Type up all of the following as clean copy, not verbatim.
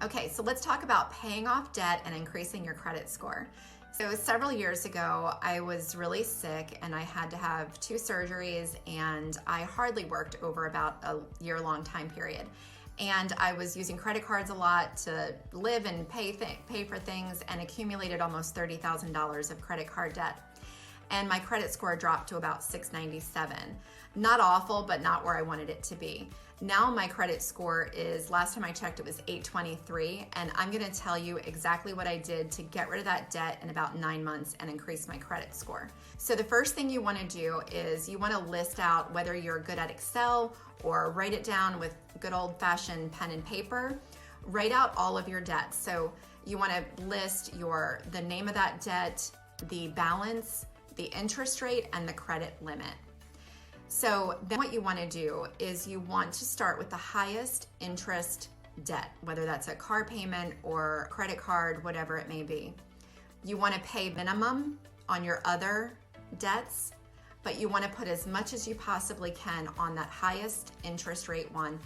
Okay, so let's talk about paying off debt and increasing your credit score. So several years ago, I was really sick and I had to have 2 surgeries, and I hardly worked over about a year-long time period. And I was using credit cards a lot to live and pay for things, and accumulated almost $30,000 of credit card debt. And my credit score dropped to about 697. Not awful, but not where I wanted it to be. Now my credit score is, last time I checked, it was 823, and I'm gonna tell you exactly what I did to get rid of that debt in about 9 months and increase my credit score. So the first thing you wanna do is you wanna list out whether you're good at Excel or write it down with good old-fashioned pen and paper. Write out all of your debts. So you wanna list the name of that debt, the balance, the interest rate, and the credit limit. So then what you want to do is you want to start with the highest interest debt, whether that's a car payment or credit card, whatever it may be. You want to pay minimum on your other debts, but you want to put as much as you possibly can on that highest interest rate one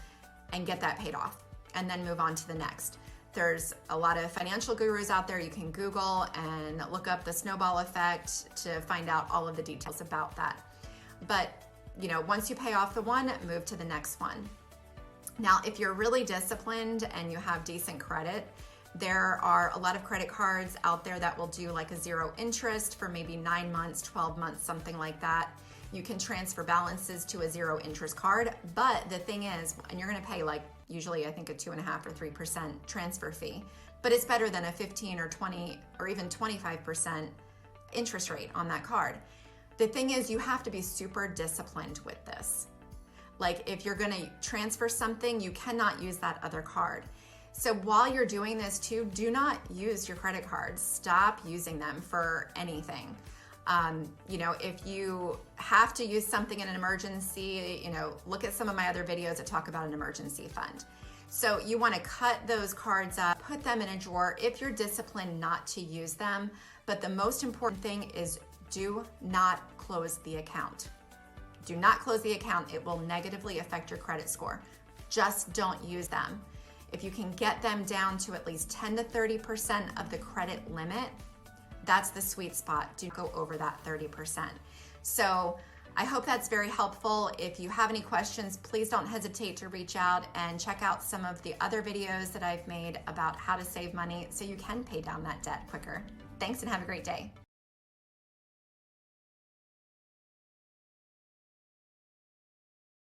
and get that paid off, and then move on to the next. There's a lot of financial gurus out there. You can Google and look up the snowball effect to find out all of the details about that. But once you pay off the one, move to the next one. Now, if you're really disciplined and you have decent credit, there are a lot of credit cards out there that will do like a 0 interest for maybe 9 months, 12 months, something like that. You can transfer balances to a 0 interest card, but the thing is, and you're gonna pay usually I think a 2.5% or 3% transfer fee, but it's better than a 15 or 20 or even 25% interest rate on that card. The thing is, you have to be super disciplined with this. Like, if you're gonna transfer something, you cannot use that other card. So while you're doing this too, do not use your credit cards. Stop using them for anything. If you have to use something in an emergency, look at some of my other videos that talk about an emergency fund. So you want to cut those cards up, put them in a drawer if you're disciplined not to use them. But the most important thing is, do not close the account. Do not close the account. It will negatively affect your credit score. Just don't use them. If you can get them down to at least 10 to 30% of the credit limit, that's the sweet spot. Do go over that 30%. So I hope that's very helpful. If you have any questions, please don't hesitate to reach out and check out some of the other videos that I've made about how to save money so you can pay down that debt quicker. Thanks and have a great day.